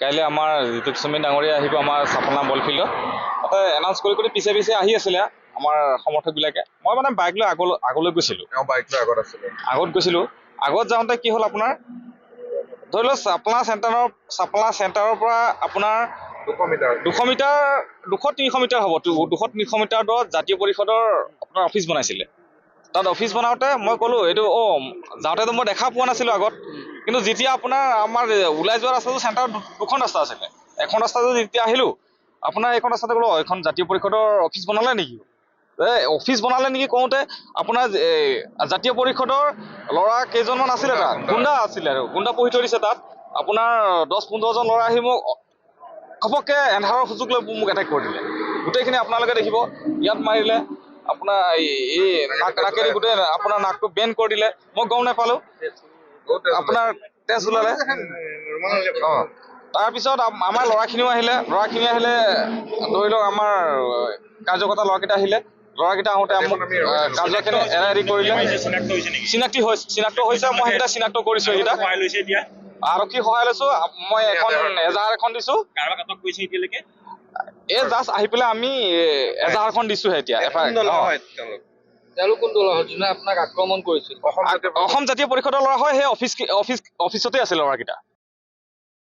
কাইলৈ আমাৰ ঋতুক চমী ডাঙৰীয়া আহিব আমাৰ চাপনা বল ফিল্ডত। তাতে এনাউন্স কৰি কৰি পিছে পিছে আহি আছিলে আমাৰ সমৰ্থকবিলাকে। মই মানে বাইক লৈ আগলৈ গৈছিলোঁ। বাইক লৈ আগত গৈছিলোঁ। আগত যাওঁতে কি হ'ল আপোনাৰ, ধৰি লওক চাপলা চেণ্টাৰৰ পৰা আপোনাৰ 200 মিটাৰ 200-300 মিটাৰ হ'ব। 200-300 মিটাৰ দূৰত জাতীয় পৰিষদৰ আপোনাৰ অফিচ বনাইছিলে। তাত অফিচ বনাওঁতে মই ক'লোঁ এইটো যাওঁতেতো মই দেখা পোৱা নাছিলোঁ আগত, কিন্তু যেতিয়া আপোনাৰ আমাৰ ওলাই যোৱা ৰাস্তাটো চেণ্টাৰত দুখন ৰাস্তা আছিলে। এখন ৰাস্তাটো যেতিয়া আহিলোঁ, আপোনাৰ এইখন ৰাস্তাতে ক'লোঁ এইখন জাতীয় পৰিষদৰ অফিচ বনালে নেকি? অফিচ বনালে নেকি কওঁতে আপোনাৰ জাতীয় পৰিষদৰ ল'ৰা কেইজনমান আছিলে, তাত গুণ্ডা আছিলে আৰু গুণ্ডা পঢ়ি থৈ দিছে তাত। আপোনাৰ 10-15জন ল'ৰা আহি মোক ঘপককৈ এন্ধাৰৰ সুযোগ লৈ মোক এটেক কৰি দিলে। গোটেইখিনি আপোনালোকে দেখিব, ইয়াত মাৰিলে, আপোনাৰ এই নাকেদি গোটেই আপোনাৰ নাকটো বেণ্ড কৰি দিলে। মই গম নাপালোঁ, আপোনাৰ তেজ ওলালে। তাৰপিছত আমাৰ ল'ৰাখিনিও আহিলে। ধৰি লওক আমাৰ কাৰ্যকৰ্তা ল'ৰাকেইটা আহিলে। ল'ৰাকেইটা আহোঁতে মোক কাৰ্যখিনি এৰি কৰিলে। চিনাক্ত হৈছে, মই সেইকেইটা চিনাক্ত কৰিছোঁ। সেইকেইটা আৰক্ষী সহায় লৈছোঁ। মই এজাহাৰ এখন দিছোঁ। এই জাষ্ট আহি পেলাই আমি এজাহাৰখন দিছোঁহে এতিয়া। তেওঁলোক কোন দলৰ হয় যোনে আপোনাক আক্ৰমণ কৰিছিল? অসম জাতীয় পৰিষদৰ ল'ৰা হয়। সেই অফিচতে আছিল ল'ৰাকেইটা।